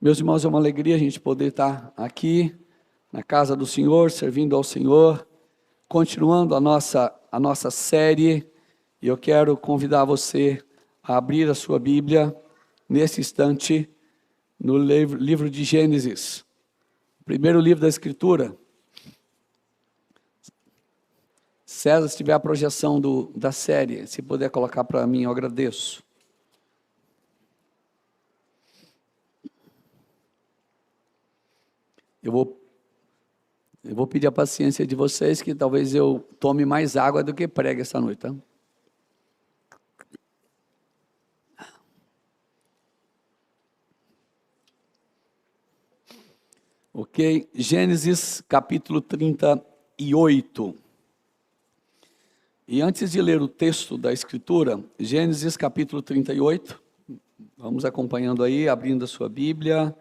Meus irmãos, é uma alegria a gente poder estar aqui na casa do Senhor, servindo ao Senhor, continuando a nossa série. E eu quero convidar você a abrir a sua Bíblia nesse instante no livro de Gênesis, primeiro livro da Escritura. César, se tiver a projeção da série, se puder colocar para mim, eu agradeço. Eu vou pedir a paciência de vocês, que talvez eu tome mais água do que pregue essa noite, tá? Ok, Gênesis capítulo 38. E antes de ler o texto da Escritura, Gênesis capítulo 38, vamos acompanhando aí, abrindo a sua Bíblia,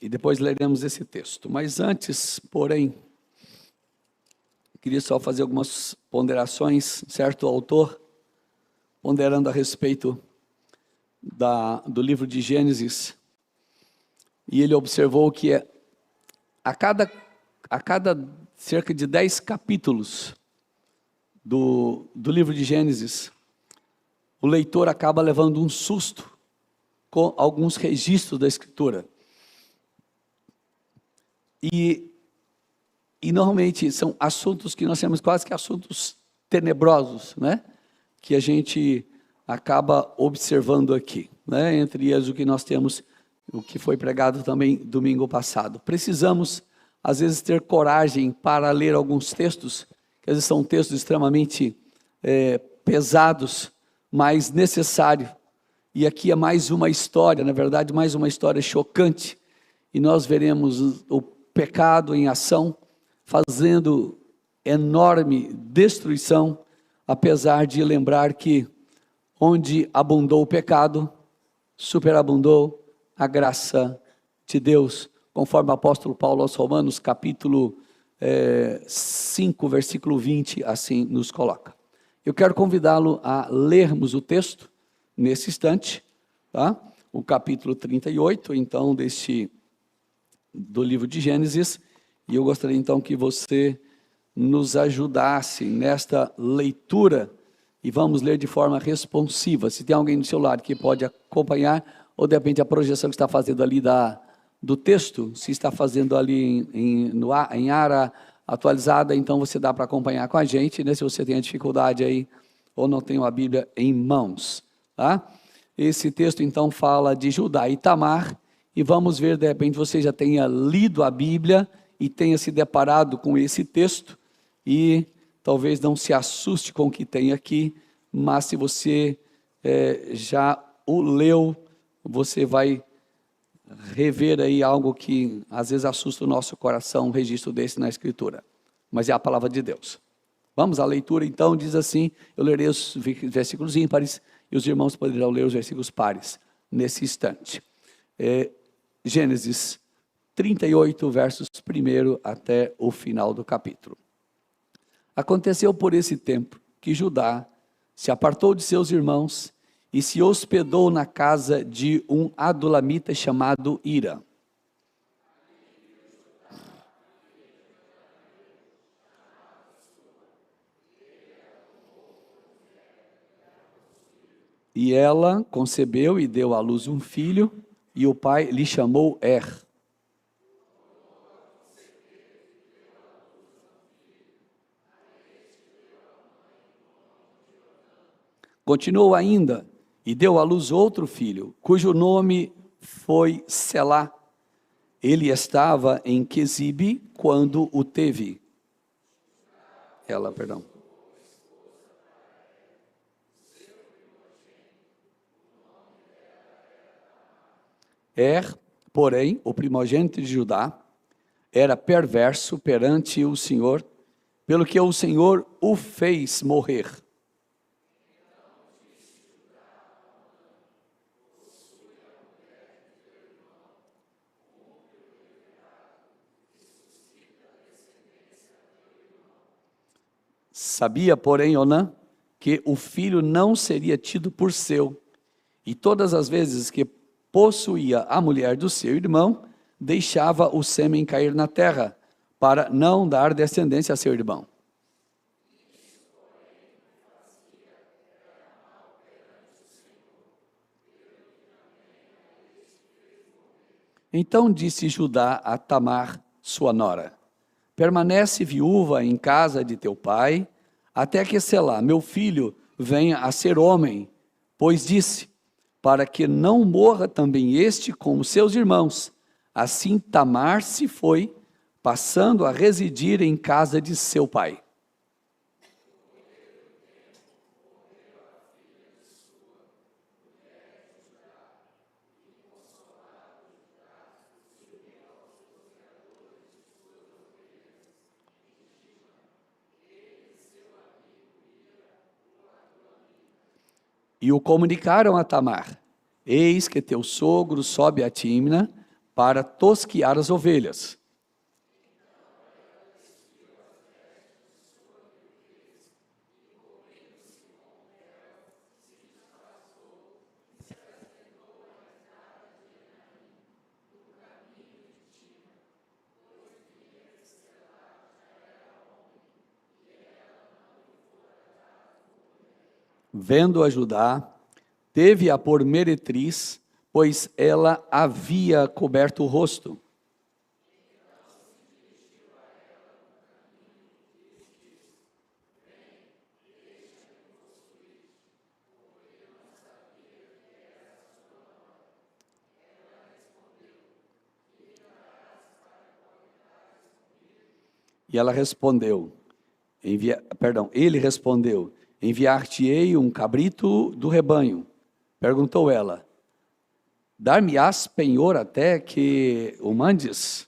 e depois leremos esse texto. Mas antes, porém, queria só fazer algumas ponderações. Certo autor, ponderando a respeito do livro de Gênesis, e ele observou que a cada cerca de 10 capítulos do livro de Gênesis, o leitor acaba levando um susto com alguns registros da Escritura. E normalmente são assuntos que nós chamamos quase que assuntos tenebrosos, né? Que a gente acaba observando aqui, né? Entre eles o que nós temos, o que foi pregado também domingo passado. Precisamos, às vezes, ter coragem para ler alguns textos, que às vezes são textos extremamente pesados, mas necessários. E aqui é mais uma história, na verdade, mais uma história chocante. E nós veremos o pecado em ação, fazendo enorme destruição, apesar de lembrar que onde abundou o pecado, superabundou a graça de Deus, conforme o apóstolo Paulo aos Romanos, capítulo 5, versículo 20, assim nos coloca. Eu quero convidá-lo a lermos o texto nesse instante, tá? O capítulo 38, então, do livro de Gênesis, e eu gostaria então que você nos ajudasse nesta leitura, e vamos ler de forma responsiva. Se tem alguém no seu lado que pode acompanhar, ou de repente a projeção que está fazendo ali do texto, se está fazendo ali em área atualizada, então você dá para acompanhar com a gente, né? Se você tem a dificuldade aí, ou não tem a Bíblia em mãos, tá? Esse texto então fala de Judá e Tamar, e vamos ver, de repente você já tenha lido a Bíblia e tenha se deparado com esse texto, e talvez não se assuste com o que tem aqui, mas se você já o leu, você vai rever aí algo que às vezes assusta o nosso coração, um registro desse na Escritura, mas é a palavra de Deus. Vamos à leitura então, diz assim, eu lerei os versículos ímpares, e os irmãos poderão ler os versículos pares nesse instante. Gênesis 38, versos 1 até o final do capítulo. Aconteceu por esse tempo que Judá se apartou de seus irmãos e se hospedou na casa de um adulamita chamado Hira. E ela concebeu e deu à luz um filho, e o pai lhe chamou Er. Continuou ainda, e deu à luz outro filho, cujo nome foi Selá. Ele estava em Quezibe quando o teve. Porém, o primogênito de Judá, era perverso perante o Senhor, pelo que o Senhor o fez morrer. Sabia, porém, Onã, que o filho não seria tido por seu, e todas as vezes que possuía a mulher do seu irmão, deixava o sêmen cair na terra, para não dar descendência a seu irmão. Então disse Judá a Tamar, sua nora: permanece viúva em casa de teu pai, até que Selá, meu filho, venha a ser homem, pois disse, para que não morra também este como seus irmãos. Assim Tamar se foi, passando a residir em casa de seu pai. E o comunicaram a Tamar: eis que teu sogro sobe a Tímna para tosquiar as ovelhas. Vendo-a Judá, teve-a por meretriz, pois ela havia coberto o rosto. E ela respondeu, ele respondeu, enviar-te-ei um cabrito do rebanho. Perguntou ela, dar-me-ás penhor até que o mandes?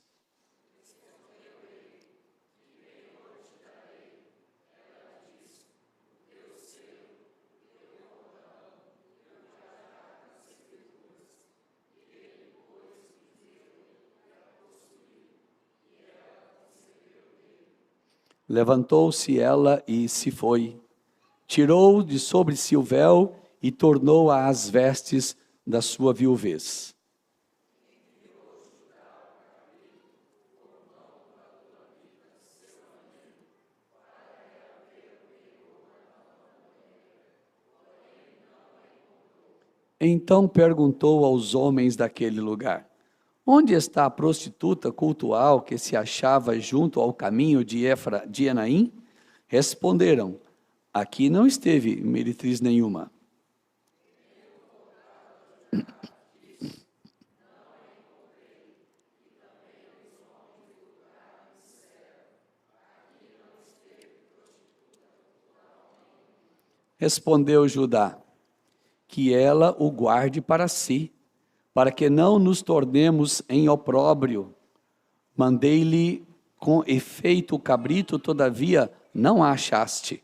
Levantou-se ela e se foi. Tirou de sobre si o véu e tornou às vestes da sua viuvez. Então perguntou aos homens daquele lugar: onde está a prostituta cultual que se achava junto ao caminho de Enaim? Responderam: aqui não esteve meretriz nenhuma. Respondeu Judá: que ela o guarde para si, para que não nos tornemos em opróbrio. Mandei-lhe com efeito o cabrito, todavia não a achaste.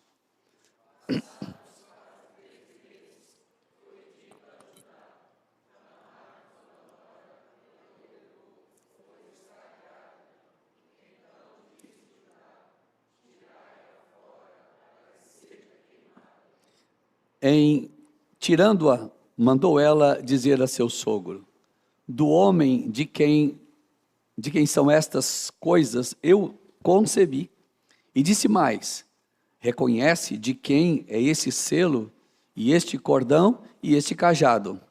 Tirando-a, mandou ela dizer a seu sogro: do homem de quem são estas coisas eu concebi. E disse mais: reconhece de quem é esse selo, e este cordão, e este cajado.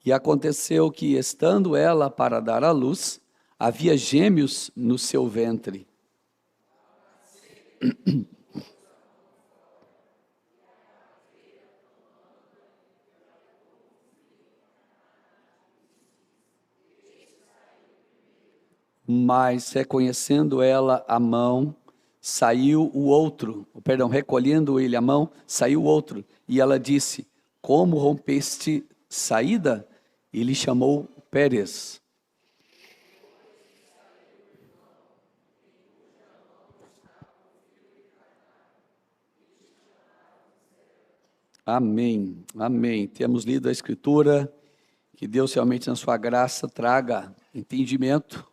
E aconteceu que, estando ela para dar à luz, havia gêmeos no seu ventre. Mas, reconhecendo ela a mão, saiu o outro, recolhendo ele a mão, saiu o outro. E ela disse: como rompeste saída? E lhe chamou Pérez. Amém, amém. Temos lido a Escritura Que Deus realmente, na sua graça, traga entendimento,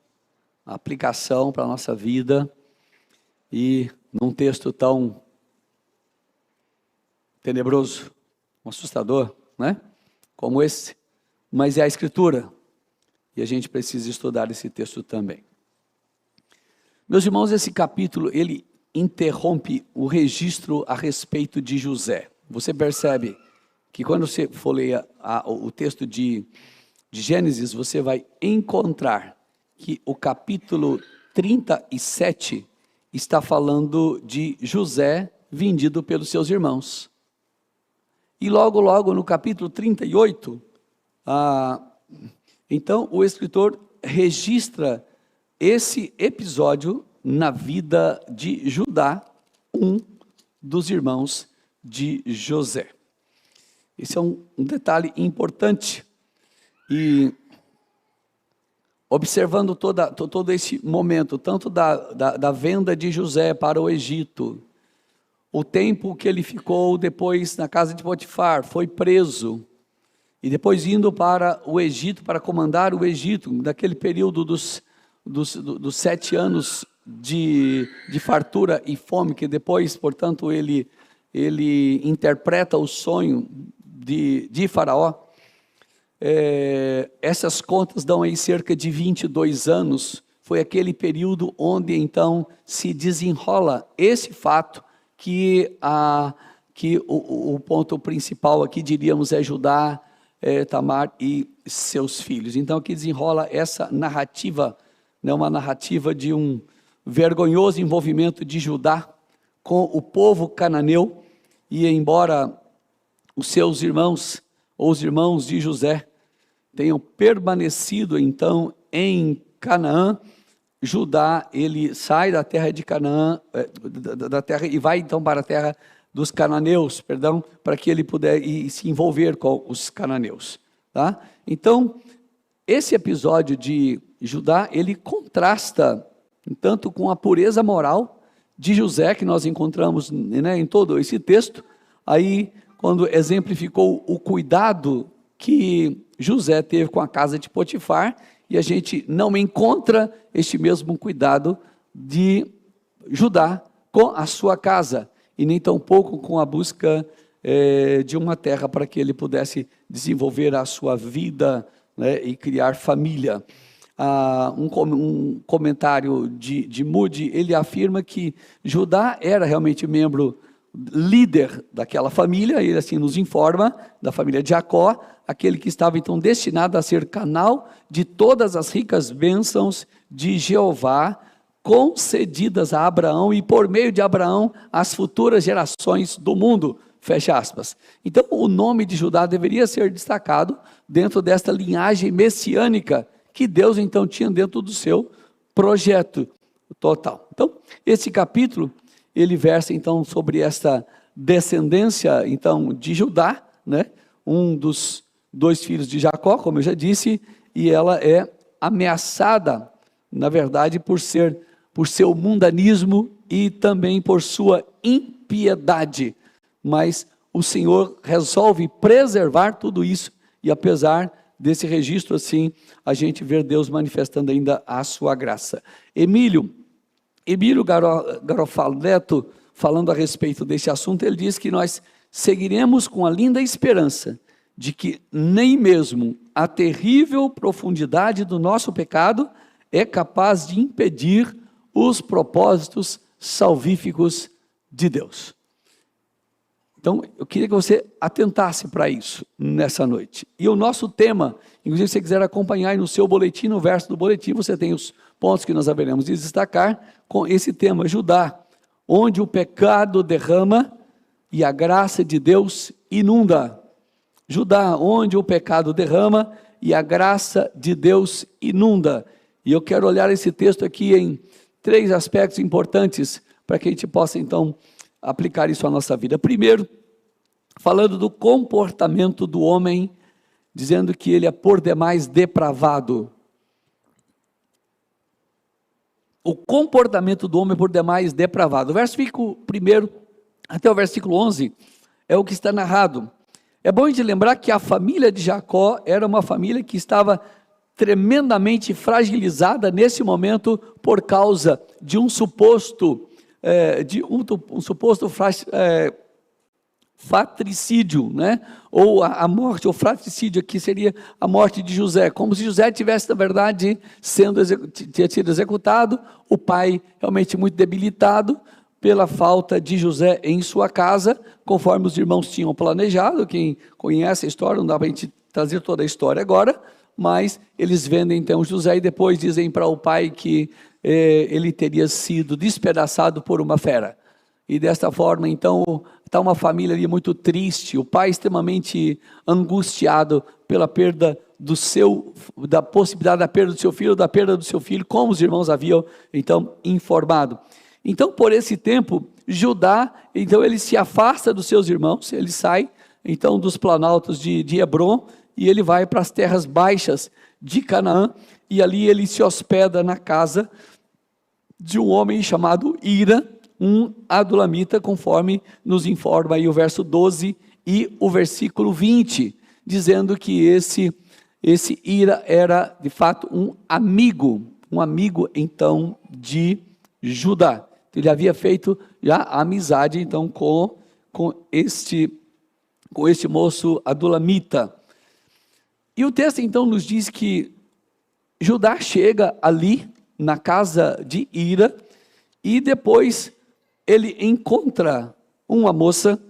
aplicação para a nossa vida, e num texto tão tenebroso, assustador, né? Como esse, mas é a Escritura, e a gente precisa estudar esse texto também. Meus irmãos, esse capítulo, ele interrompe o registro a respeito de José. Você percebe que quando você for ler o texto de Gênesis, você vai encontrar que o capítulo 37 está falando de José vendido pelos seus irmãos. E logo no capítulo 38, então o escritor registra esse episódio na vida de Judá, um dos irmãos de José. Esse é um detalhe importante. E observando todo esse momento, tanto da venda de José para o Egito, o tempo que ele ficou depois na casa de Potifar, foi preso, e depois indo para o Egito, para comandar o Egito, naquele período dos 7 anos de fartura e fome, que depois, portanto, ele interpreta o sonho de Faraó. Essas contas dão aí cerca de 22 anos, foi aquele período onde então se desenrola esse fato que o ponto principal aqui, diríamos, é Judá, Tamar e seus filhos. Então aqui desenrola essa narrativa, né, uma narrativa de um vergonhoso envolvimento de Judá com o povo cananeu, e embora os seus irmãos, ou os irmãos de José, tenham permanecido então em Canaã, Judá, ele sai da terra de Canaã, da terra, e vai então para a terra dos cananeus, para que ele pudesse se envolver com os cananeus, tá? Então, esse episódio de Judá, ele contrasta tanto com a pureza moral de José, que nós encontramos, né, em todo esse texto, aí quando exemplificou o cuidado que José teve com a casa de Potifar, e a gente não encontra este mesmo cuidado de Judá com a sua casa, e nem tampouco com a busca de uma terra para que ele pudesse desenvolver a sua vida, né, e criar família. Um comentário de Moody, ele afirma que Judá era realmente membro líder daquela família, ele assim nos informa, da família de Jacó, aquele que estava então destinado a ser canal de todas as ricas bênçãos de Jeová, concedidas a Abraão, e por meio de Abraão, às futuras gerações do mundo, fecha aspas. Então o nome de Judá deveria ser destacado dentro desta linhagem messiânica, que Deus então tinha dentro do seu projeto total. Então, esse capítulo, ele versa então sobre esta descendência então de Judá, né? Um dos 2 filhos de Jacó, como eu já disse, e ela é ameaçada, na verdade, por seu mundanismo e também por sua impiedade, mas o Senhor resolve preservar tudo isso, e apesar desse registro assim, a gente vê Deus manifestando ainda a sua graça. Emílio Garofalo Neto, falando a respeito desse assunto, ele diz que nós seguiremos com a linda esperança de que nem mesmo a terrível profundidade do nosso pecado é capaz de impedir os propósitos salvíficos de Deus. Então, eu queria que você atentasse para isso nessa noite. E o nosso tema, inclusive se você quiser acompanhar aí no seu boletim, no verso do boletim, você tem os pontos que nós haveremos de destacar com esse tema, Judá, onde o pecado derrama e a graça de Deus inunda. Judá, onde o pecado derrama e a graça de Deus inunda. E eu quero olhar esse texto aqui em 3 aspectos importantes, para que a gente possa então aplicar isso à nossa vida. Primeiro, falando do comportamento do homem, dizendo que ele é por demais depravado. O comportamento do homem é por demais depravado. O versículo 1 até o versículo 11 é o que está narrado. É bom a gente lembrar que a família de Jacó era uma família que estava tremendamente fragilizada nesse momento por causa de um suposto fratricídio, né? Ou a morte, ou fratricídio aqui seria a morte de José, como se José tivesse, na verdade, tinha sido executado, o pai realmente muito debilitado pela falta de José em sua casa, conforme os irmãos tinham planejado. Quem conhece a história, não dá para a gente trazer toda a história agora, mas eles vendem então José e depois dizem para o pai que ele teria sido despedaçado por uma fera. E desta forma, então, está uma família ali muito triste, o pai extremamente angustiado pela perda da possibilidade da perda do seu filho, da perda do seu filho, como os irmãos haviam, então, informado. Então, por esse tempo, Judá, então, ele se afasta dos seus irmãos, ele sai, então, dos planaltos de Hebrom, e ele vai para as terras baixas de Canaã, e ali ele se hospeda na casa de um homem chamado Ira, um adulamita, conforme nos informa aí o verso 12 e o versículo 20, dizendo que esse Ira era, de fato, um amigo então, de Judá. Ele havia feito já amizade, então, com este moço adulamita. E o texto, então, nos diz que Judá chega ali, na casa de Ira, e depois ele encontra uma moça,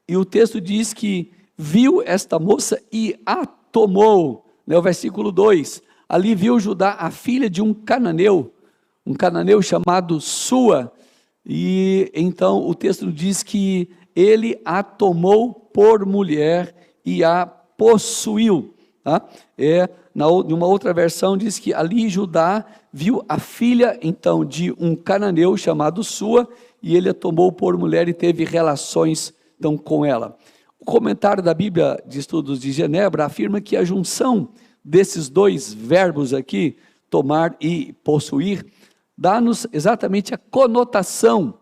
e o texto diz que viu esta moça e a tomou, né, o versículo 2, ali viu Judá a filha de um cananeu chamado Sua, e então o texto diz que ele a tomou por mulher e a possuiu, tá? De uma outra versão diz que ali Judá viu a filha então de um cananeu chamado Sua, e ele a tomou por mulher e teve relações então com ela. O comentário da Bíblia de Estudos de Genebra afirma que a junção desses dois verbos aqui, tomar e possuir, dá-nos exatamente a conotação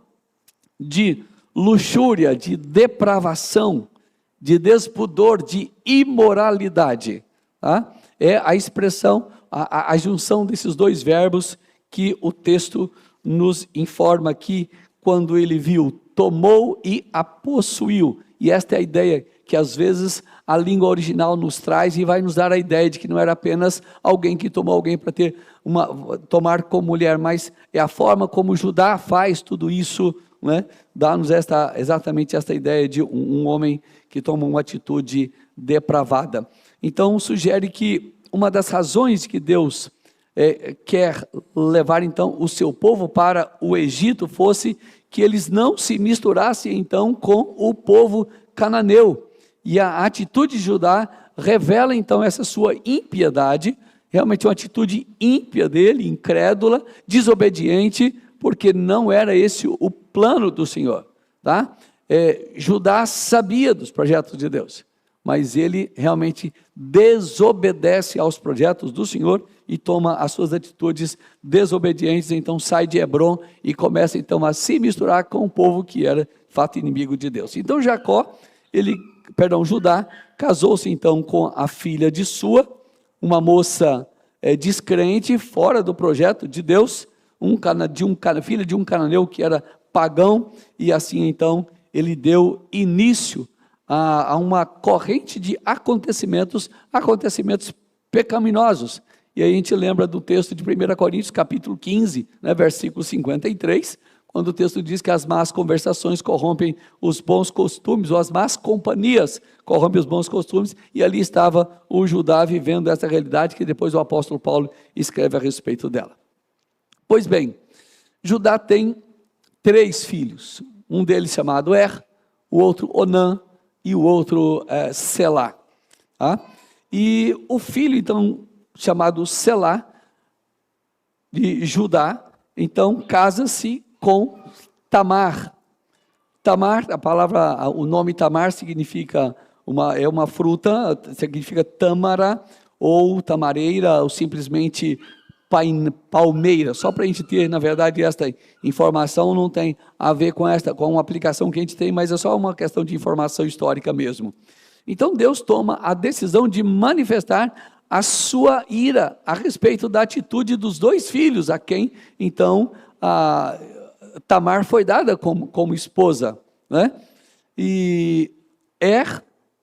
de luxúria, de depravação, de despudor, de imoralidade. Tá? É a expressão, a junção desses dois verbos que o texto nos informa aqui, quando ele viu, tomou e a possuiu. E esta é a ideia que às vezes a língua original nos traz e vai nos dar a ideia de que não era apenas alguém que tomou alguém para tomar como mulher, mas é a forma como Judá faz tudo isso, né? Dá-nos exatamente esta ideia de um homem que toma uma atitude depravada. Então sugere que uma das razões que Deus quer levar então o seu povo para o Egito fosse que eles não se misturassem então com o povo cananeu. E a atitude de Judá revela então essa sua impiedade, realmente uma atitude ímpia dele, incrédula, desobediente, porque não era esse o plano do Senhor. Tá? Judá sabia dos projetos de Deus, mas ele realmente desobedece aos projetos do Senhor e toma as suas atitudes desobedientes, então sai de Hebrom e começa então a se misturar com o povo que era, de fato, inimigo de Deus. Então Judá casou-se então com a filha de Sua, uma moça descrente, fora do projeto de Deus, filha de um cananeu que era pagão, e assim então ele deu início a uma corrente de acontecimentos pecaminosos. E aí a gente lembra do texto de 1 Coríntios, capítulo 15, né, versículo 53, quando o texto diz que as más conversações corrompem os bons costumes, ou as más companhias corrompem os bons costumes, e ali estava o Judá vivendo essa realidade que depois o apóstolo Paulo escreve a respeito dela. Pois bem, Judá tem 3 filhos, um deles chamado o outro Onã e o outro Selá. Tá? E o filho então chamado Selá, de Judá, então casa-se com Tamar. Tamar, o nome Tamar significa uma fruta, significa tâmara, ou tamareira, ou simplesmente palmeira. Só para a gente ter, na verdade, esta informação não tem a ver com uma aplicação que a gente tem, mas é só uma questão de informação histórica mesmo. Então Deus toma a decisão de manifestar a sua ira a respeito da atitude dos dois filhos, a quem então Tamar foi dada como esposa, né? E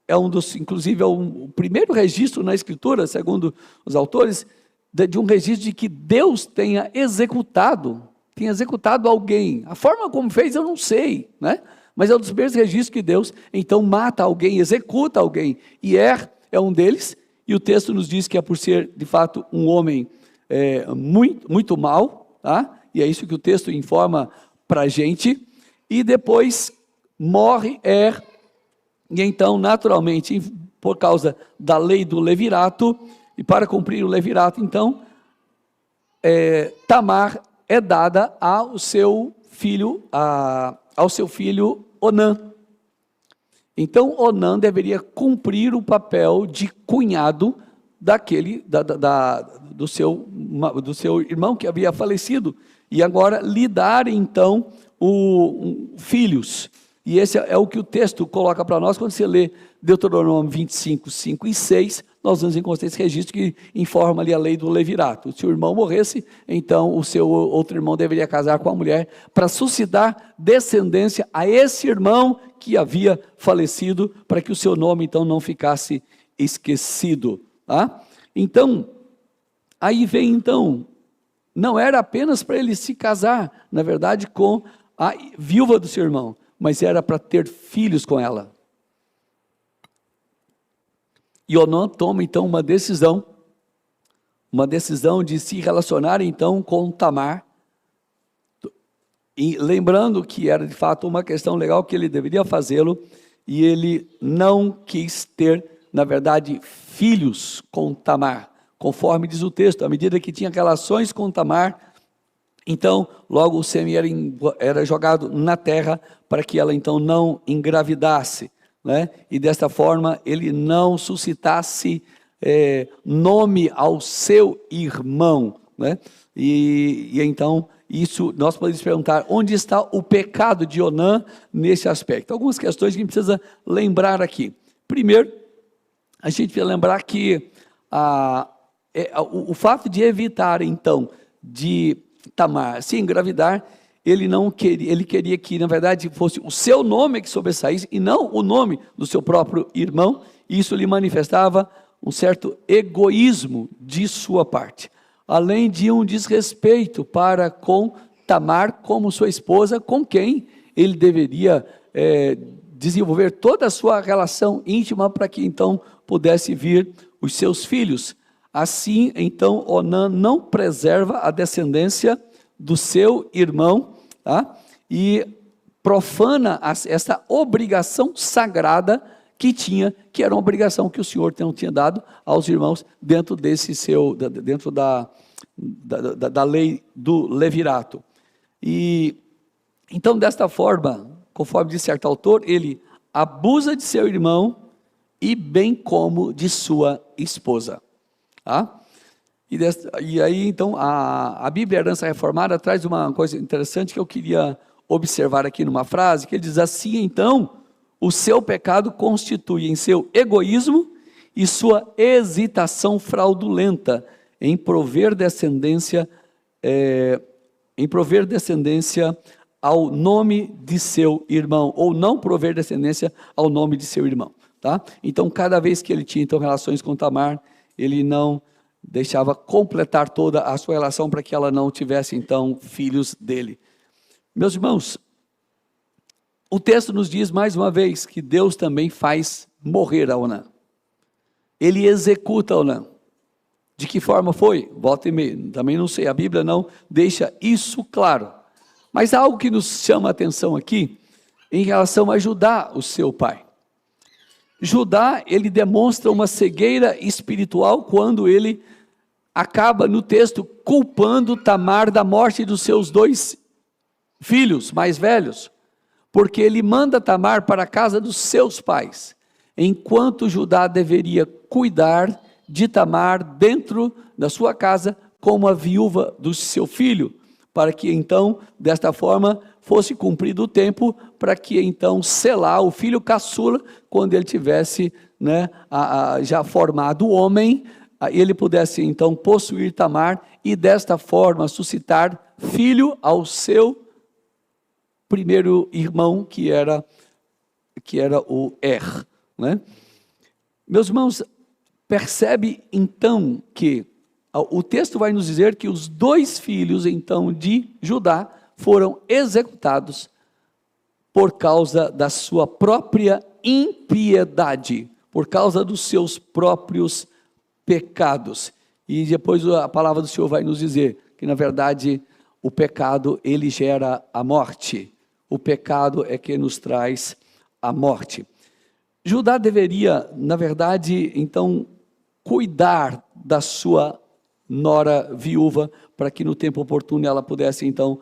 é um dos, inclusive, o primeiro registro na Escritura, segundo os autores, de um registro de que Deus tenha executado alguém. A forma como fez, eu não sei, né? Mas é um dos primeiros registros que Deus, então, mata alguém, executa alguém. E é um deles, e o texto nos diz que é por ser, de fato, um homem muito, muito mau, tá? E é isso que o texto informa para a gente. E depois morre e então, naturalmente, por causa da lei do levirato, e para cumprir o levirato, então, Tamar é dada ao seu filho Onã. Então, Onã deveria cumprir o papel de cunhado do seu irmão que havia falecido, e agora lhe dar, então, filhos. E esse é o que o texto coloca para nós. Quando você lê Deuteronômio 25, 5 e 6, nós vamos encontrar esse registro que informa ali a lei do levirato. Se o irmão morresse, então o seu outro irmão deveria casar com a mulher para suscitar descendência a esse irmão que havia falecido, para que o seu nome então não ficasse esquecido. Tá? Então, aí vem então, não era apenas para ele se casar, na verdade, com a viúva do seu irmão, mas era para ter filhos com ela. E Onã toma então uma decisão de se relacionar então com Tamar, e lembrando que era de fato uma questão legal, que ele deveria fazê-lo, e ele não quis ter, na verdade, filhos com Tamar, conforme diz o texto. À medida que tinha relações com Tamar, então logo o sêmen era jogado na terra, para que ela então não engravidasse, né? E desta forma ele não suscitasse nome ao seu irmão, né? E então isso nós podemos perguntar: onde está o pecado de Onã nesse aspecto? Algumas questões que a gente precisa lembrar aqui. Primeiro, a gente precisa lembrar que o fato de evitar então de Tamar se engravidar, ele queria que, na verdade, fosse o seu nome que sobressaísse e não o nome do seu próprio irmão. Isso lhe manifestava um certo egoísmo de sua parte, além de um desrespeito para com Tamar como sua esposa, com quem ele deveria desenvolver toda a sua relação íntima, para que então pudesse vir os seus filhos. Assim, então, Onã não preserva a descendência do seu irmão, tá? E profana essa obrigação sagrada que tinha, que era uma obrigação que o Senhor tinha dado aos irmãos dentro da lei do levirato. E então, desta forma, conforme diz certo autor, ele abusa de seu irmão e bem como de sua esposa. Tá? E aí, então, a Bíblia Herança Reformada traz uma coisa interessante que eu queria observar aqui numa frase, que ele diz assim: então, o seu pecado constitui em seu egoísmo e sua hesitação fraudulenta em prover descendência ao nome de seu irmão, ou não prover descendência ao nome de seu irmão. Tá? Então, cada vez que ele tinha então relações com Tamar, ele não deixava completar toda a sua relação, para que ela não tivesse então filhos dele. Meus irmãos, o texto nos diz mais uma vez que Deus também faz morrer a Onã. Ele executa Onã. De que forma foi? Volta e meia, também não sei, a Bíblia não deixa isso claro. Mas há algo que nos chama a atenção aqui, em relação a Judá, o seu pai. Judá, ele demonstra uma cegueira espiritual quando ele acaba no texto culpando Tamar da morte dos seus dois filhos mais velhos, porque ele manda Tamar para a casa dos seus pais, enquanto Judá deveria cuidar de Tamar dentro da sua casa como a viúva do seu filho, para que então, desta forma, fosse cumprido o tempo para que então selar o filho caçula quando ele tivesse né, já formado homem, ele pudesse então possuir Tamar e desta forma suscitar filho ao seu primeiro irmão, que era o né? Meus irmãos, percebe então que o texto vai nos dizer que os 2 filhos então de Judá foram executados por causa da sua própria impiedade, por causa dos seus próprios pecados. E depois a palavra do Senhor vai nos dizer que, na verdade, o pecado, ele gera a morte. O pecado é que nos traz a morte. Judá deveria, na verdade, então, cuidar da sua nora viúva, para que no tempo oportuno ela pudesse, então,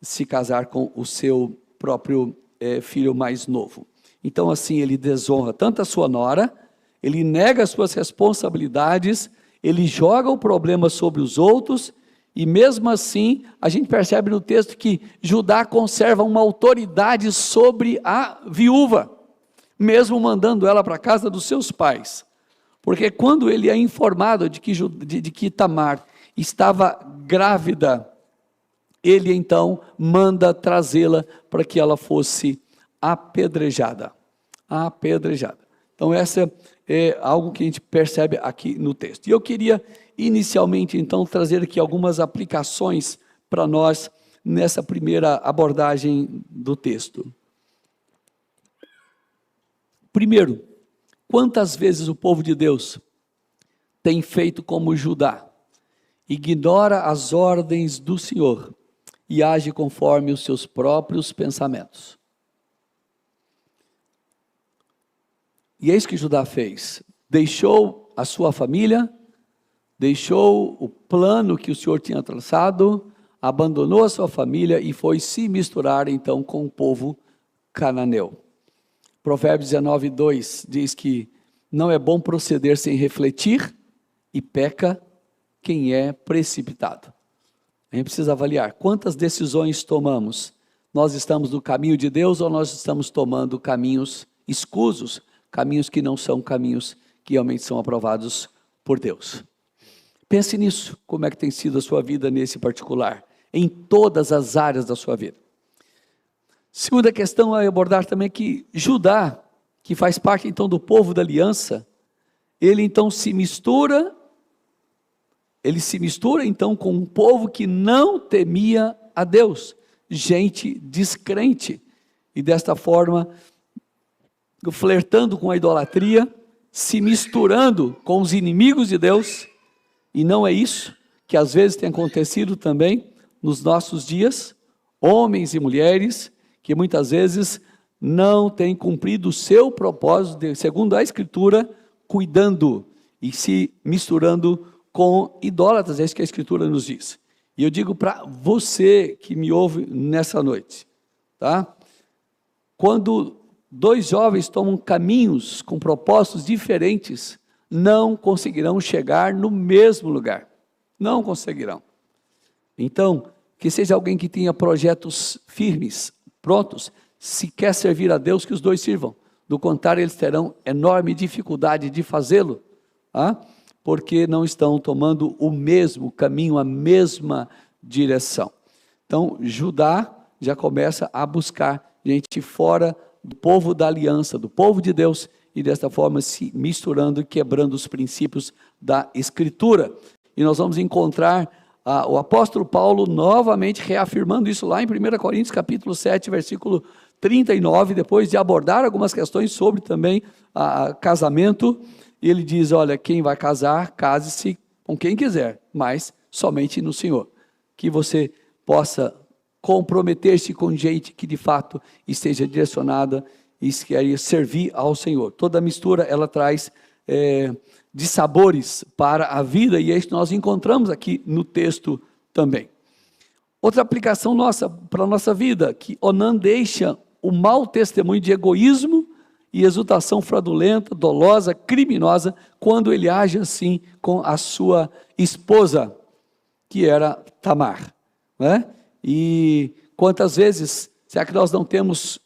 se casar com o seu próprio filho mais novo. Então, assim, ele desonra tanto a sua nora, ele nega as suas responsabilidades, ele joga o problema sobre os outros, e mesmo assim, a gente percebe no texto que Judá conserva uma autoridade sobre a viúva, mesmo mandando ela para a casa dos seus pais. Porque quando ele é informado de que Tamar estava grávida, ele então manda trazê-la para que ela fosse apedrejada. Apedrejada. Então essa é algo que a gente percebe aqui no texto. E eu queria inicialmente então trazer aqui algumas aplicações para nós nessa primeira abordagem do texto. Primeiro, quantas vezes o povo de Deus tem feito como Judá, ignora as ordens do Senhor e age conforme os seus próprios pensamentos. E é isso que Judá fez. Deixou a sua família, deixou o plano que o Senhor tinha traçado, abandonou a sua família e foi se misturar então com o povo cananeu. Provérbios 19:2 diz que não é bom proceder sem refletir e peca quem é precipitado. A gente precisa avaliar quantas decisões tomamos. Nós estamos no caminho de Deus ou nós estamos tomando caminhos escusos, caminhos que não são caminhos que realmente são aprovados por Deus. Pense nisso, como é que tem sido a sua vida nesse particular, em todas as áreas da sua vida. Segunda questão a abordar também é que Judá, que faz parte então do povo da aliança, ele então se mistura então com um povo que não temia a Deus, gente descrente, e desta forma, flertando com a idolatria, se misturando com os inimigos de Deus, e não é isso que às vezes tem acontecido também nos nossos dias, homens e mulheres, que muitas vezes não têm cumprido o seu propósito, segundo a Escritura, cuidando e se misturando com idólatras, é isso que a Escritura nos diz. E eu digo para você que me ouve nessa noite, tá? Quando 2 jovens tomam caminhos com propósitos diferentes, não conseguirão chegar no mesmo lugar, não conseguirão. Então, que seja alguém que tenha projetos firmes, prontos, se quer servir a Deus, que os 2 sirvam, do contrário eles terão enorme dificuldade de fazê-lo, porque não estão tomando o mesmo caminho, a mesma direção. Então Judá já começa a buscar gente fora do povo da aliança, do povo de Deus, e desta forma se misturando e quebrando os princípios da Escritura. E nós vamos encontrar o apóstolo Paulo novamente reafirmando isso lá em 1 Coríntios capítulo 7, versículo 39, depois de abordar algumas questões sobre também casamento, e ele diz, olha, quem vai casar, case-se com quem quiser, mas somente no Senhor. Que você possa comprometer-se com gente que de fato esteja direcionada e quer servir ao Senhor. Toda mistura, ela traz de sabores para a vida, e é isso que nós encontramos aqui no texto também. Outra aplicação nossa, para a nossa vida, que Onã deixa o mau testemunho de egoísmo e exultação fraudulenta, dolosa, criminosa, quando ele age assim com a sua esposa, que era Tamar, né? E quantas vezes, será que nós não temos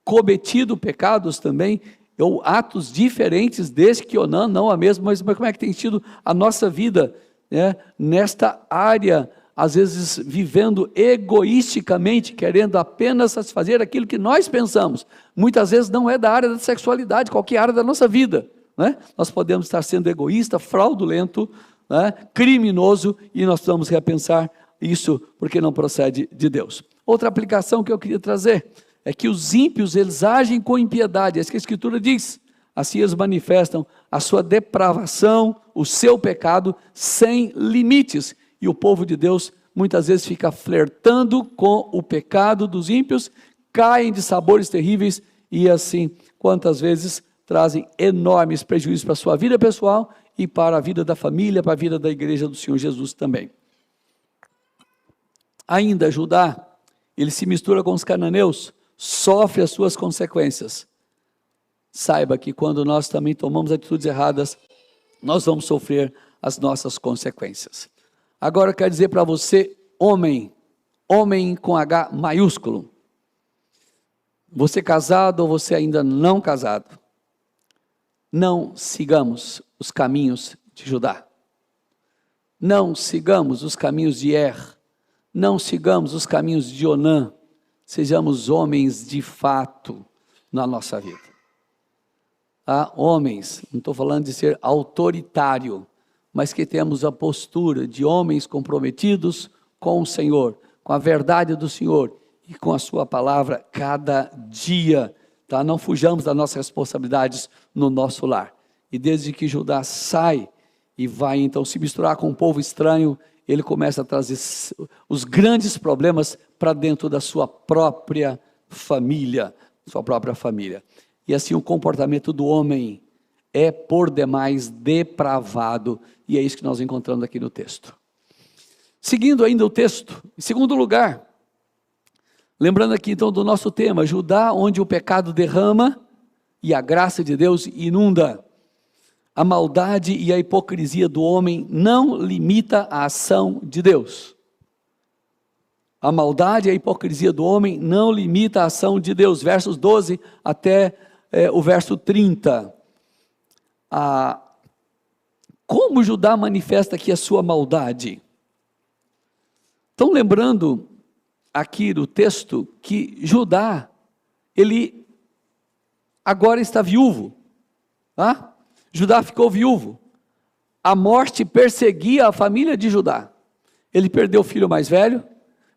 cometido pecados também, ou atos diferentes desde que Onã, não a mesma, mas como é que tem sido a nossa vida, né, nesta área, às vezes vivendo egoisticamente, querendo apenas satisfazer aquilo que nós pensamos. Muitas vezes não é da área da sexualidade, qualquer área da nossa vida, né? Nós podemos estar sendo egoísta, fraudulento, né, criminoso, e nós precisamos repensar isso, porque não procede de Deus. Outra aplicação que eu queria trazer é que os ímpios, eles agem com impiedade, é isso que a Escritura diz. Assim eles manifestam a sua depravação, o seu pecado, sem limites. E o povo de Deus muitas vezes fica flertando com o pecado dos ímpios, caem de sabores terríveis e assim, quantas vezes trazem enormes prejuízos para a sua vida pessoal e para a vida da família, para a vida da igreja do Senhor Jesus também. Ainda Judá, ele se mistura com os cananeus, sofre as suas consequências. Saiba que quando nós também tomamos atitudes erradas, nós vamos sofrer as nossas consequências. Agora eu quero dizer para você, homem com H maiúsculo, você casado ou você ainda não casado, não sigamos os caminhos de Judá, não sigamos os caminhos de não sigamos os caminhos de Onã, sejamos homens de fato na nossa vida. Há homens, não estou falando de ser autoritário, mas que temos a postura de homens comprometidos com o Senhor, com a verdade do Senhor e com a sua palavra cada dia, tá? Não fujamos das nossas responsabilidades no nosso lar. E desde que Judá sai e vai então se misturar com um povo estranho, ele começa a trazer os grandes problemas para dentro da sua própria família, E assim o comportamento do homem é por demais depravado, e é isso que nós encontramos aqui no texto. Seguindo ainda o texto, em segundo lugar, lembrando aqui então do nosso tema, Judá, onde o pecado derrama e a graça de Deus inunda. A maldade e a hipocrisia do homem não limita a ação de Deus. A maldade e a hipocrisia do homem não limita a ação de Deus. Versos 12 até o verso 30. Como Judá manifesta aqui a sua maldade? Estão lembrando aqui do texto que Judá, ele agora está viúvo, tá? Judá ficou viúvo, a morte perseguia a família de Judá, ele perdeu o filho mais velho,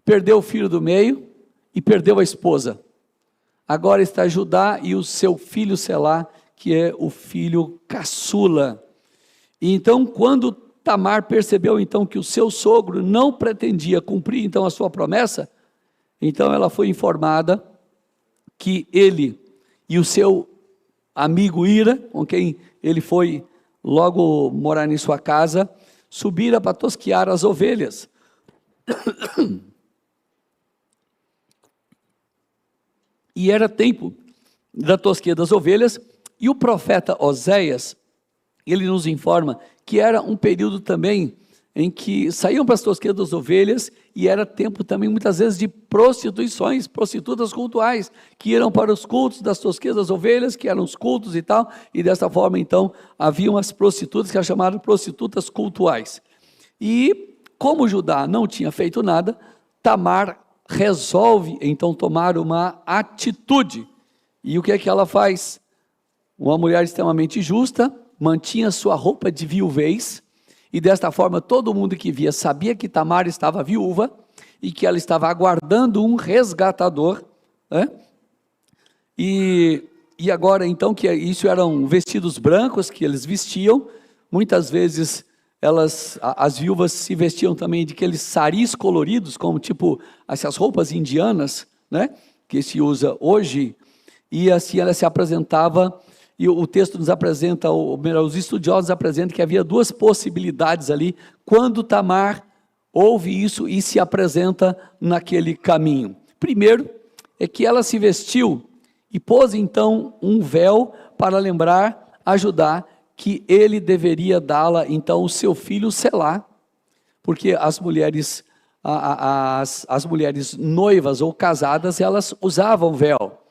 perdeu o filho do meio e perdeu a esposa, agora está Judá e o seu filho Selá, que é o filho caçula. E então quando Tamar percebeu então que o seu sogro não pretendia cumprir então a sua promessa, então ela foi informada que ele e o seu amigo Ira, com quem ele foi logo morar em sua casa, subiram para tosquiar as ovelhas. E era tempo da tosquia das ovelhas, e o profeta Oséias, ele nos informa que era um período também em que saíam para as tosquias das ovelhas, e era tempo também muitas vezes de prostituições, prostitutas cultuais, que iam para os cultos das tosquias das ovelhas, que eram os cultos e tal, e dessa forma então, haviam as prostitutas que eram chamadas prostitutas cultuais. E como Judá não tinha feito nada, Tamar resolve então tomar uma atitude, e o que é que ela faz? Uma mulher extremamente justa, mantinha sua roupa de viuvez, e desta forma todo mundo que via sabia que Tamar estava viúva, e que ela estava aguardando um resgatador, né? E agora então, que isso eram vestidos brancos que eles vestiam, muitas vezes as viúvas se vestiam também de aqueles saris coloridos, como tipo essas roupas indianas, né? Que se usa hoje, e assim ela se apresentava. E o texto nos apresenta, os estudiosos apresentam que havia duas possibilidades ali, quando Tamar ouve isso e se apresenta naquele caminho. Primeiro, é que ela se vestiu e pôs então um véu para lembrar a Judá que ele deveria dá-la então o seu filho Selá, porque as mulheres noivas ou casadas, elas usavam véu.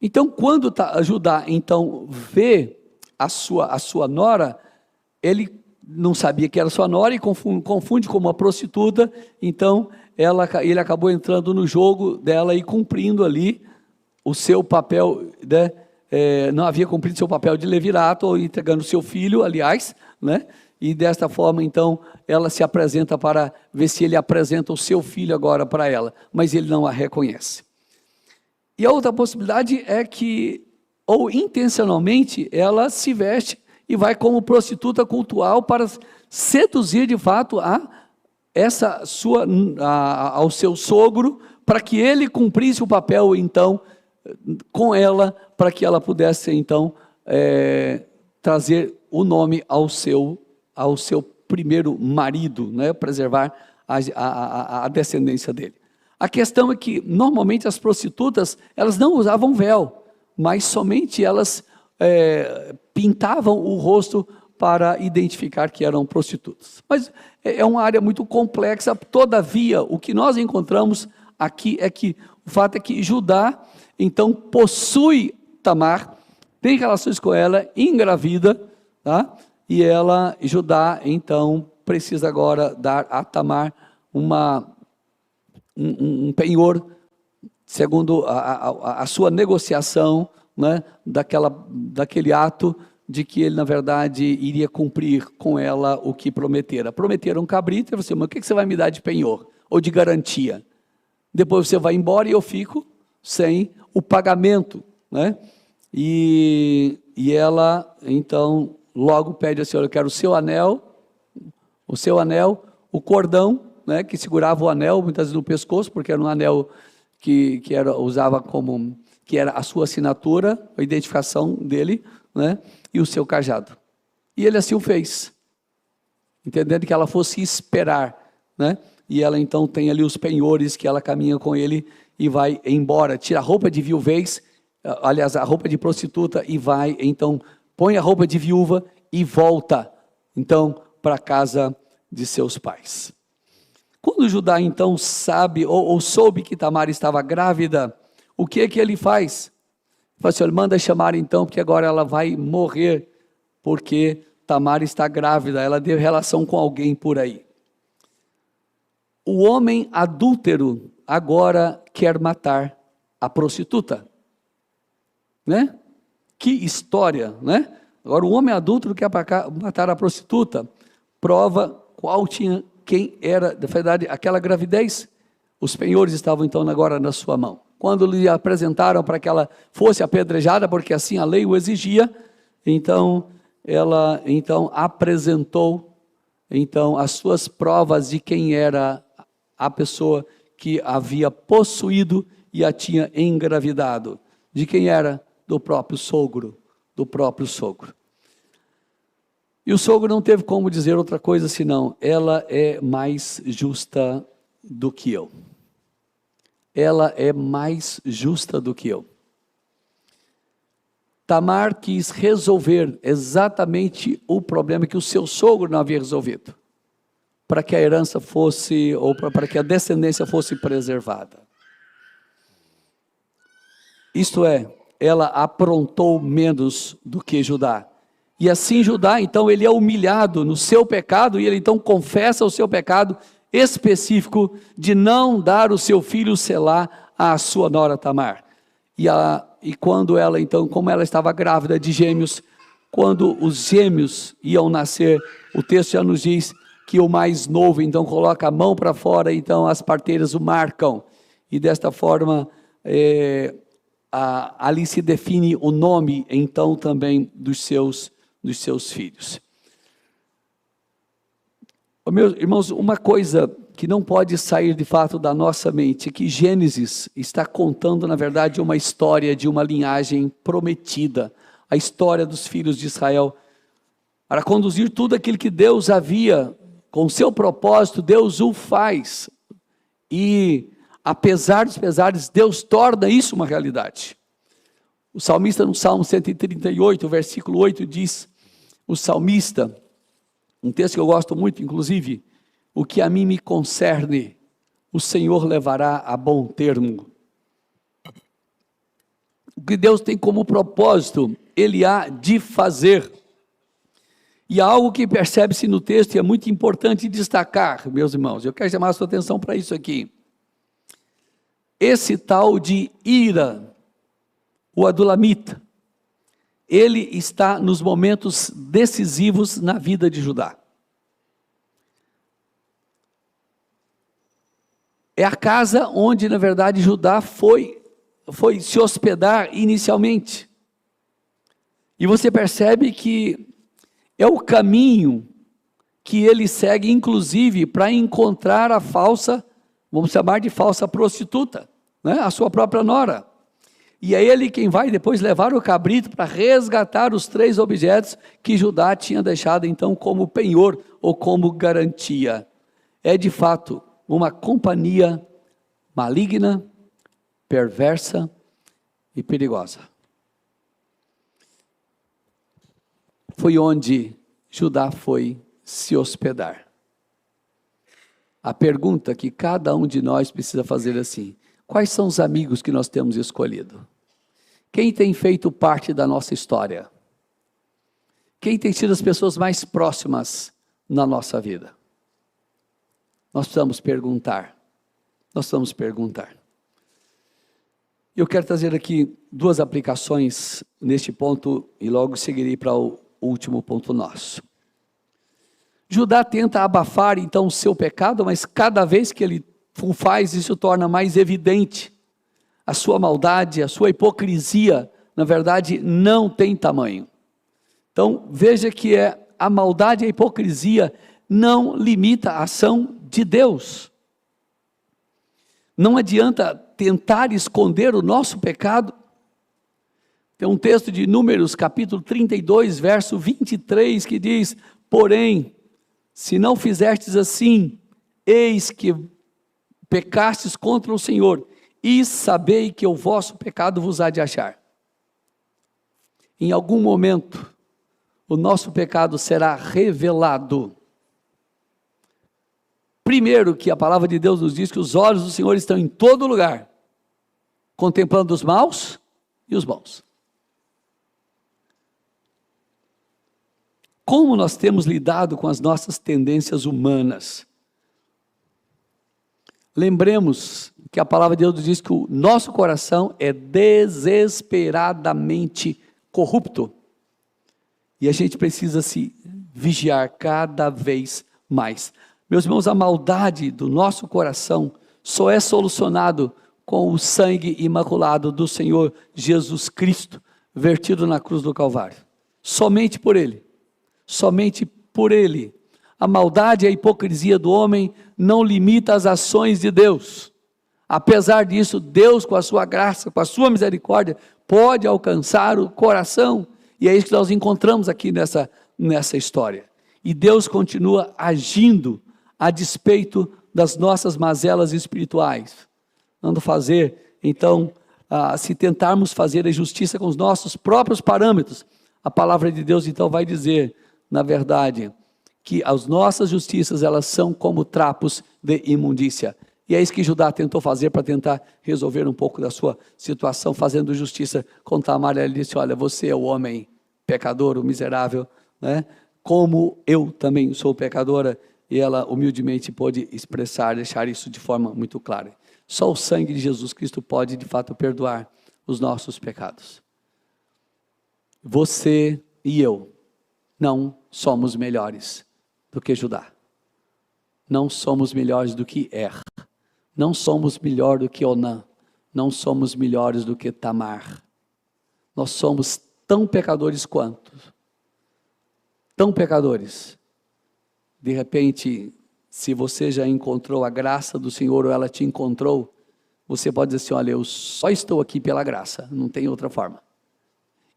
Então, quando Judá então vê a sua nora, ele não sabia que era sua nora e confunde com uma prostituta, então ele acabou entrando no jogo dela e cumprindo ali o seu papel, né? Não havia cumprido seu papel de levirato, ou entregando seu filho, aliás, né? E desta forma, então, ela se apresenta para ver se ele apresenta o seu filho agora para ela, mas ele não a reconhece. E a outra possibilidade é que, ou intencionalmente, ela se veste e vai como prostituta cultual para seduzir de fato ao seu sogro, para que ele cumprisse o papel, então, com ela, para que ela pudesse, então, trazer o nome ao seu primeiro marido, né? Preservar a descendência dele. A questão é que, normalmente, as prostitutas, elas não usavam véu, mas somente elas pintavam o rosto para identificar que eram prostitutas. Mas é uma área muito complexa, todavia, o que nós encontramos aqui é que, o fato é que Judá, então, possui Tamar, tem relações com ela, engravida, tá? E Judá, então, precisa agora dar a Tamar um penhor, segundo a sua negociação, né, daquele ato de que ele, na verdade, iria cumprir com ela o que prometera. Prometeram um cabrito, e você, mas o que você vai me dar de penhor? Ou de garantia? Depois você vai embora e eu fico sem o pagamento, né? E ela, então, logo pede assim, eu quero o seu anel, o cordão, né, que segurava o anel, muitas vezes no pescoço, porque era um anel que usava como, que era a sua assinatura, a identificação dele, né, e o seu cajado. E ele assim o fez, entendendo que ela fosse esperar, né, e ela então tem ali os penhores que ela caminha com ele e vai embora, tira a roupa de viuvez, aliás, a roupa de prostituta e vai, então, põe a roupa de viúva e volta, então, para a casa de seus pais. Quando Judá, então, sabe, ou soube que Tamar estava grávida, o que é que ele faz? Ele fala assim, ele manda chamar então, porque agora ela vai morrer, porque Tamar está grávida, ela teve relação com alguém por aí. O homem adúltero agora quer matar a prostituta, né? Que história, né? Agora o homem adúltero quer matar a prostituta, prova quem era, na verdade, aquela gravidez. Os penhores estavam então agora na sua mão. Quando lhe apresentaram para que ela fosse apedrejada, porque assim a lei o exigia, então ela apresentou então as suas provas de quem era a pessoa que havia possuído e a tinha engravidado. De quem era? Do próprio sogro, E o sogro não teve como dizer outra coisa senão, ela é mais justa do que eu. Ela é mais justa do que eu. Tamar quis resolver exatamente o problema que o seu sogro não havia resolvido, para que a herança fosse, ou para que a descendência fosse preservada. Isto é, ela aprontou menos do que Judá. E assim Judá, então, ele é humilhado no seu pecado, e ele então confessa o seu pecado específico de não dar o seu filho Selá à sua nora Tamar. E quando ela, então, como ela estava grávida de gêmeos, quando os gêmeos iam nascer, o texto já nos diz que o mais novo, então, coloca a mão para fora, então as parteiras o marcam, e desta forma, ali se define o nome, então, também dos seus filhos. Meus irmãos, uma coisa que não pode sair de fato da nossa mente é que Gênesis está contando, na verdade, uma história de uma linhagem prometida, a história dos filhos de Israel, para conduzir tudo aquilo que Deus havia, com seu propósito, Deus o faz, e apesar dos pesares, Deus torna isso uma realidade. O salmista no Salmo 138, versículo 8 diz, o salmista, um texto que eu gosto muito, inclusive, o que a mim me concerne, o Senhor levará a bom termo. o que Deus tem como propósito, Ele há de fazer. E há algo que percebe-se no texto e é muito importante destacar, meus irmãos. Eu quero chamar a sua atenção para isso aqui. Esse tal de Ira, o Adulamita, ele está nos momentos decisivos na vida de Judá. É a casa onde, na verdade, Judá foi se hospedar inicialmente. E você percebe que é o caminho que ele segue, inclusive, para encontrar a falsa, vamos chamar de falsa prostituta, né? A sua própria nora. E é ele quem vai depois levar o cabrito para resgatar os 3 objetos que Judá tinha deixado então como penhor ou como garantia. É de fato uma companhia maligna, perversa e perigosa. Foi onde Judá foi se hospedar. A pergunta que cada um de nós precisa fazer assim: quais são os amigos que nós temos escolhido? Quem tem feito parte da nossa história? Quem tem sido as pessoas mais próximas na nossa vida? Nós precisamos perguntar. Eu quero trazer aqui 2 aplicações neste ponto e logo seguirei para o último ponto nosso. Judá tenta abafar então o seu pecado, mas cada vez que ele o faz, isso torna mais evidente. A sua maldade, a sua hipocrisia, na verdade, não tem tamanho. Então, veja que a maldade e a hipocrisia não limita a ação de Deus. Não adianta tentar esconder o nosso pecado. Tem um texto de Números, capítulo 32, verso 23, que diz: porém, se não fizestes assim, eis que pecastes contra o Senhor, e sabei que o vosso pecado vos há de achar. Em algum momento, o nosso pecado será revelado. Primeiro, que a palavra de Deus nos diz que os olhos do Senhor estão em todo lugar, contemplando os maus e os bons. Como nós temos lidado com as nossas tendências humanas? Lembremos que a palavra de Deus diz que o nosso coração é desesperadamente corrupto. E a gente precisa se vigiar cada vez mais. Meus irmãos, a maldade do nosso coração só é solucionado com o sangue imaculado do Senhor Jesus Cristo, vertido na cruz do Calvário. Somente por Ele. Somente por Ele. A maldade e a hipocrisia do homem não limita as ações de Deus. Apesar disso, Deus, com a sua graça, com a sua misericórdia, pode alcançar o coração. E é isso que nós encontramos aqui nessa história. E Deus continua agindo a despeito das nossas mazelas espirituais. Não fazer, então, se tentarmos fazer a justiça com os nossos próprios parâmetros, a palavra de Deus então vai dizer, na verdade, que as nossas justiças, elas são como trapos de imundícia. E é isso que Judá tentou fazer para tentar resolver um pouco da sua situação, fazendo justiça com Tamar. Ele disse: olha, você é o homem pecador, o miserável, né? Como eu também sou pecadora. E ela humildemente pôde expressar, deixar isso de forma muito clara. Só o sangue de Jesus Cristo pode, de fato, perdoar os nossos pecados. Você e eu não somos melhores do que Judá. Não somos melhores do que Er. Não somos melhor do que Onã. Não somos melhores do que Tamar. Nós somos tão pecadores quanto. Tão pecadores. De repente, se você já encontrou a graça do Senhor ou ela te encontrou, você pode dizer assim: olha, eu só estou aqui pela graça, não tem outra forma.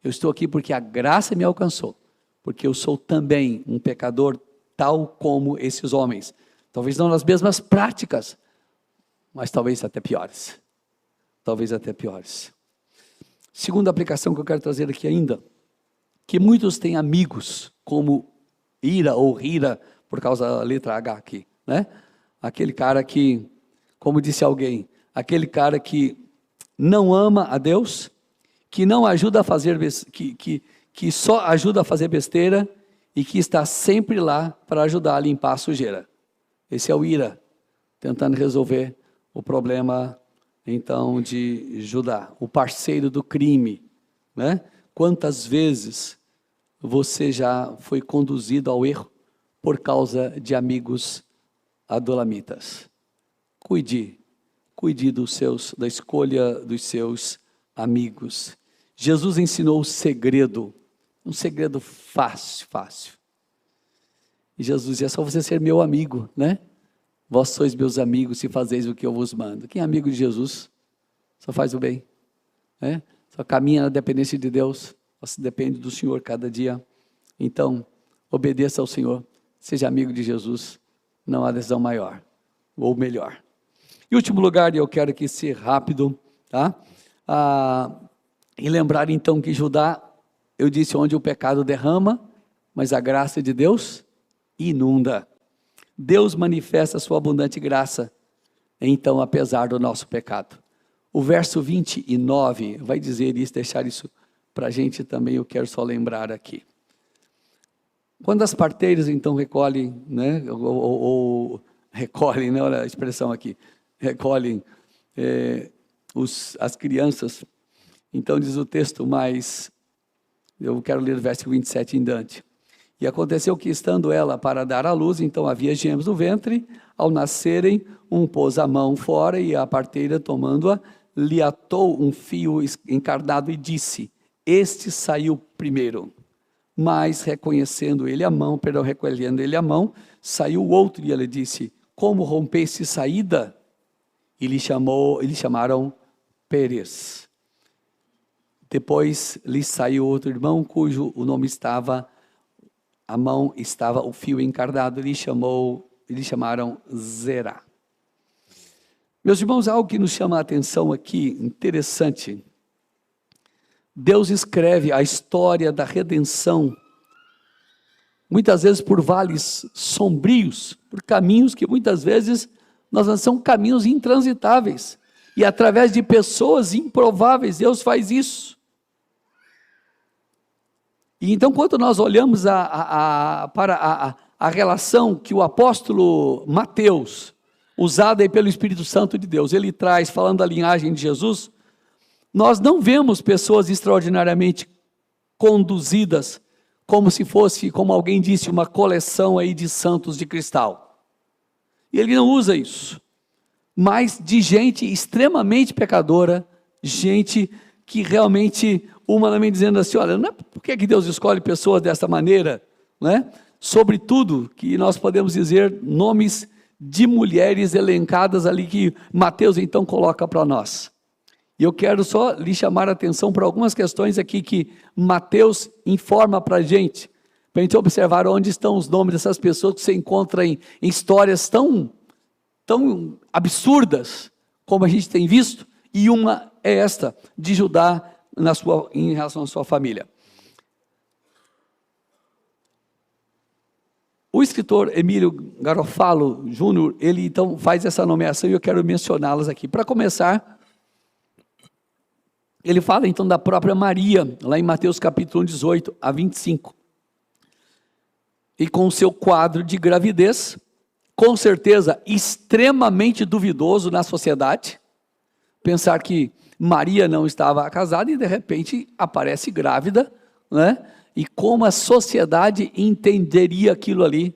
Eu estou aqui porque a graça me alcançou, porque eu sou também um pecador tal como esses homens. Talvez não nas mesmas práticas, mas talvez até piores. Talvez até piores. Segunda aplicação que eu quero trazer aqui ainda, que muitos têm amigos como Ira ou Hira, por causa da letra H aqui, né? Aquele cara que, como disse alguém, aquele cara que não ama a Deus, que não ajuda a fazer, que só ajuda a fazer besteira e que está sempre lá para ajudar a limpar a sujeira. Esse é o Ira, tentando resolver o problema, então, de Judá, o parceiro do crime, né? Quantas vezes você já foi conduzido ao erro por causa de amigos adulamitas? Cuide da escolha dos seus amigos. Jesus ensinou o segredo, um segredo fácil. E Jesus dizia, é só você ser meu amigo, né? Vós sois meus amigos se fazeis o que eu vos mando. Quem é amigo de Jesus só faz o bem, né? Só caminha na dependência de Deus, só depende do Senhor cada dia. Então, obedeça ao Senhor, seja amigo de Jesus, não há decisão maior ou melhor. Em último lugar, e eu quero aqui ser rápido, tá? E lembrar então que Judá, eu disse, onde o pecado derrama, mas a graça de Deus inunda. Deus manifesta a sua abundante graça, então, apesar do nosso pecado. O verso 29 vai dizer isso, deixar isso para a gente também, eu quero só lembrar aqui. Quando as parteiras, então, recolhem, né, recolhem, né, olha a expressão aqui, recolhem as crianças, então diz o texto, mas eu quero ler o verso 27 em diante. E aconteceu que, estando ela para dar à luz, então havia gêmeos no ventre, ao nascerem, um pôs a mão fora, e a parteira, tomando-a, lhe atou um fio encarnado e disse, este saiu primeiro. Mas recolhendo ele a mão, saiu o outro, e ela disse, como rompeste saída? E lhe chamaram Pérez. Depois lhe saiu outro irmão, cujo o nome estava, a mão estava o fio encarnado, lhe chamaram Zerá. Meus irmãos, algo que nos chama a atenção aqui, interessante. Deus escreve a história da redenção, muitas vezes por vales sombrios, por caminhos que muitas vezes são caminhos intransitáveis, e através de pessoas improváveis, Deus faz isso. E então, quando nós olhamos para a relação que o apóstolo Mateus, usado aí pelo Espírito Santo de Deus, ele traz, falando da linhagem de Jesus, nós não vemos pessoas extraordinariamente conduzidas, como se fosse, como alguém disse, uma coleção aí de santos de cristal. E ele não usa isso, mas de gente extremamente pecadora, gente que realmente, humanamente dizendo assim, olha, não é, por que Deus escolhe pessoas dessa maneira, né? Sobretudo, que nós podemos dizer nomes de mulheres elencadas ali, que Mateus então coloca para nós. E eu quero só lhe chamar a atenção para algumas questões aqui que Mateus informa para a gente observar onde estão os nomes dessas pessoas que se encontram em histórias tão absurdas, como a gente tem visto, e uma é esta, de Judá em relação à sua família. O escritor Emílio Garofalo Júnior, ele então faz essa nomeação e eu quero mencioná-las aqui. Para começar, ele fala então da própria Maria, lá em Mateus capítulo 18 a 25. E com o seu quadro de gravidez, com certeza extremamente duvidoso na sociedade, pensar que Maria não estava casada e de repente aparece grávida, né? E como a sociedade entenderia aquilo ali?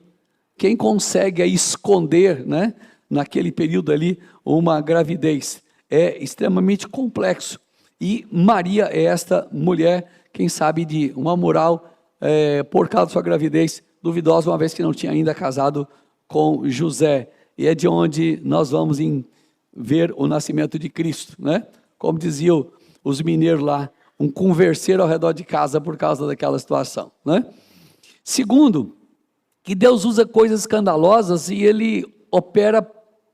Quem consegue esconder, né, naquele período ali, uma gravidez? É extremamente complexo. E Maria é esta mulher, quem sabe, de uma moral, por causa da sua gravidez, duvidosa, uma vez que não tinha ainda casado com José. E é de onde nós vamos ver o nascimento de Cristo, né? Como diziam os mineiros lá, um converser ao redor de casa por causa daquela situação, né? Segundo, que Deus usa coisas escandalosas e Ele opera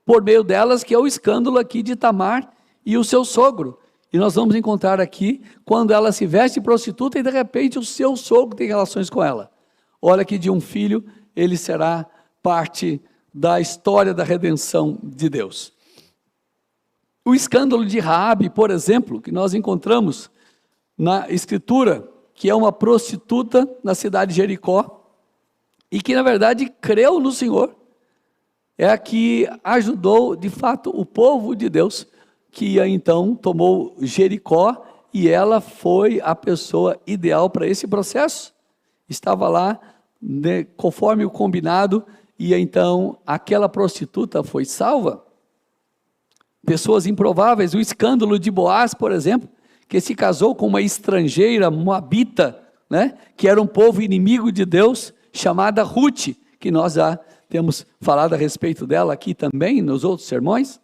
por meio delas, que é o escândalo aqui de Tamar e o seu sogro. E nós vamos encontrar aqui, quando ela se veste prostituta e de repente o seu sogro tem relações com ela. Olha que de um filho ele será parte da história da redenção de Deus. O escândalo de Raabe, por exemplo, que nós encontramos na Escritura, que é uma prostituta na cidade de Jericó, e que na verdade creu no Senhor, é a que ajudou de fato o povo de Deus, que então tomou Jericó, e ela foi a pessoa ideal para esse processo, estava lá, né, conforme o combinado, e então aquela prostituta foi salva. Pessoas improváveis, o escândalo de Boaz, por exemplo, que se casou com uma estrangeira moabita, né, que era um povo inimigo de Deus, chamada Ruth, que nós já temos falado a respeito dela aqui também, nos outros sermões.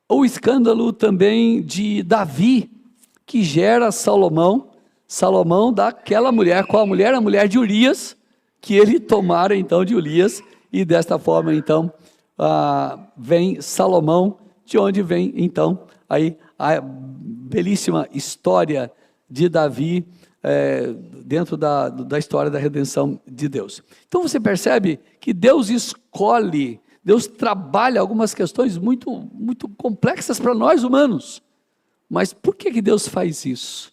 O escândalo também de Davi, que gera Salomão daquela mulher, qual a mulher? A mulher de Urias, que ele tomara então de Urias, e desta forma então vem Salomão, de onde vem então aí a belíssima história de Davi, dentro da história da redenção de Deus. Então você percebe que Deus escolhe, Deus trabalha algumas questões muito, muito complexas para nós humanos. Mas por que Deus faz isso?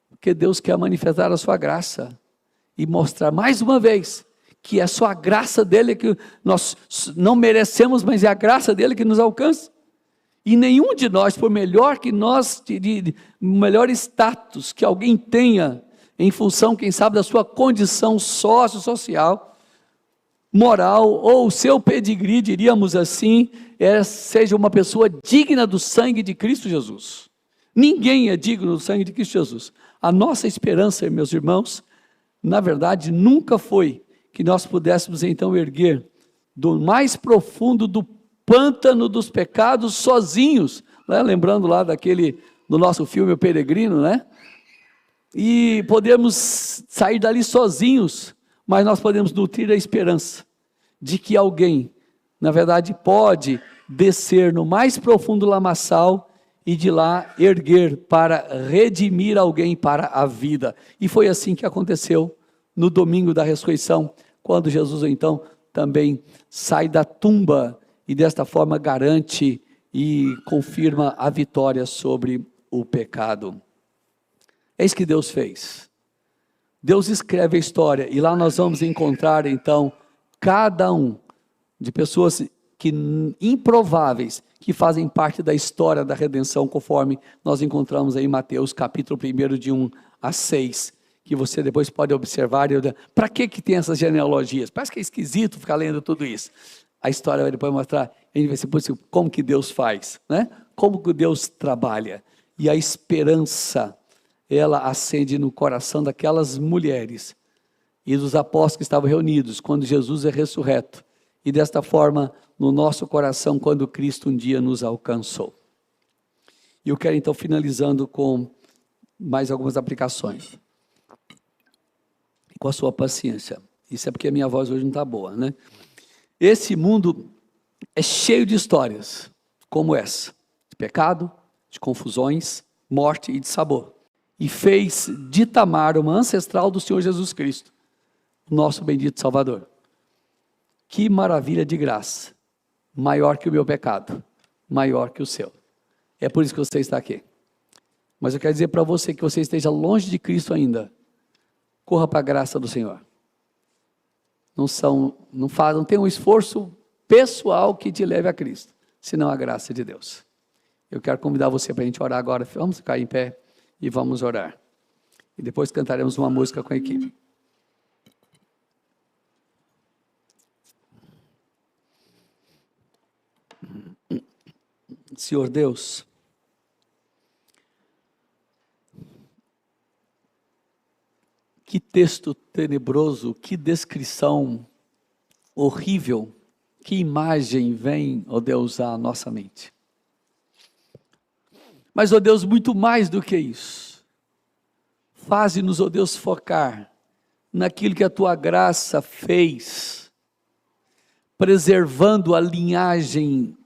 Porque Deus quer manifestar a sua graça e mostrar mais uma vez que é só a graça dele que nós não merecemos, mas é a graça dele que nos alcança. E nenhum de nós, por melhor que nós, de melhor status que alguém tenha, em função, quem sabe, da sua condição social, moral, ou o seu pedigree, diríamos assim, seja uma pessoa digna do sangue de Cristo Jesus. Ninguém é digno do sangue de Cristo Jesus. A nossa esperança, meus irmãos, na verdade, nunca foi que nós pudéssemos então erguer do mais profundo do pântano dos pecados sozinhos, né? Lembrando lá do nosso filme O Peregrino, né? E podemos sair dali sozinhos, mas nós podemos nutrir a esperança de que alguém, na verdade, pode descer no mais profundo lamaçal e de lá erguer para redimir alguém para a vida. E foi assim que aconteceu no domingo da ressurreição, quando Jesus então também sai da tumba e desta forma garante e confirma a vitória sobre o pecado. É isso que Deus fez. Deus escreve a história e lá nós vamos encontrar então cada um de pessoas improváveis que fazem parte da história da redenção, conforme nós encontramos aí em Mateus capítulo 1, de 1 a 6, que você depois pode observar. Para que tem essas genealogias? Parece que é esquisito ficar lendo tudo isso. A história vai depois mostrar, a gente vai ser possível, como que Deus faz, né? Como que Deus trabalha. E a esperança, ela acende no coração daquelas mulheres e dos apóstolos que estavam reunidos, quando Jesus é ressurreto. E desta forma, no nosso coração, quando Cristo um dia nos alcançou. E eu quero então, finalizando com mais algumas aplicações. Com a sua paciência. Isso é porque a minha voz hoje não está boa, né? Esse mundo é cheio de histórias como essa, de pecado, de confusões, morte e de sabor. E fez de Tamar uma ancestral do Senhor Jesus Cristo, nosso bendito Salvador. Que maravilha de graça, maior que o meu pecado, maior que o seu. É por isso que você está aqui. Mas eu quero dizer para você que você esteja longe de Cristo ainda, corra para a graça do Senhor. Não tem um esforço pessoal que te leve a Cristo, senão a graça de Deus. Eu quero convidar você para a gente orar agora. Vamos ficar em pé e vamos orar. E depois cantaremos uma música com a equipe. Senhor Deus, que texto tenebroso, que descrição horrível, que imagem vem, ó Deus, à nossa mente. Mas, ó Deus, muito mais do que isso. Faze-nos, ó Deus, focar naquilo que a Tua graça fez, preservando a linhagem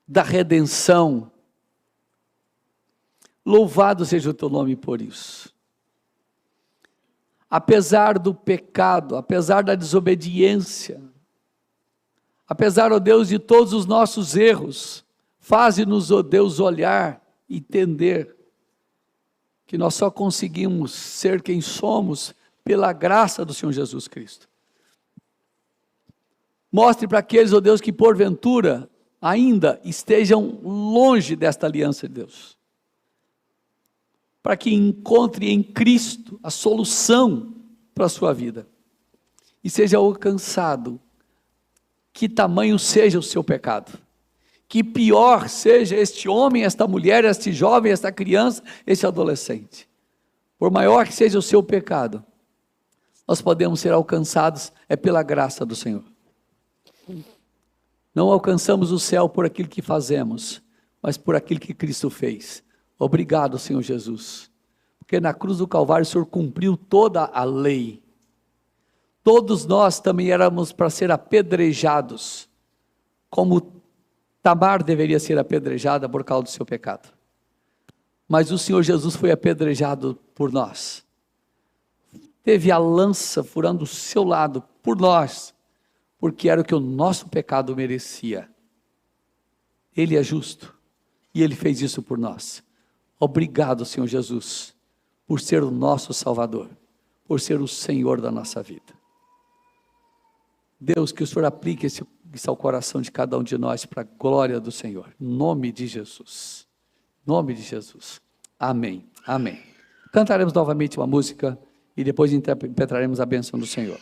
da redenção. Louvado seja o Teu nome por isso. Apesar do pecado, apesar da desobediência, apesar, ó Deus, de todos os nossos erros, faze-nos, ó Deus, olhar, entender que nós só conseguimos ser quem somos pela graça do Senhor Jesus Cristo. Mostre para aqueles, ó Deus, que porventura ainda estejam longe desta aliança de Deus, para que encontre em Cristo a solução para a sua vida, e seja alcançado, que tamanho seja o seu pecado, que pior seja este homem, esta mulher, este jovem, esta criança, este adolescente, por maior que seja o seu pecado, nós podemos ser alcançados, é pela graça do Senhor. Não alcançamos o céu por aquilo que fazemos, mas por aquilo que Cristo fez. Obrigado, Senhor Jesus, porque na cruz do Calvário o Senhor cumpriu toda a lei. Todos nós também éramos para ser apedrejados, como Tamar deveria ser apedrejada por causa do seu pecado. Mas o Senhor Jesus foi apedrejado por nós. Teve a lança furando o seu lado por nós, porque era o que o nosso pecado merecia. Ele é justo, e Ele fez isso por nós. Obrigado, Senhor Jesus, por ser o nosso Salvador, por ser o Senhor da nossa vida. Deus, que o Senhor aplique isso ao coração de cada um de nós, para a glória do Senhor, em nome de Jesus, em nome de Jesus, amém, amém. Cantaremos novamente uma música, e depois interpretaremos a bênção do Senhor.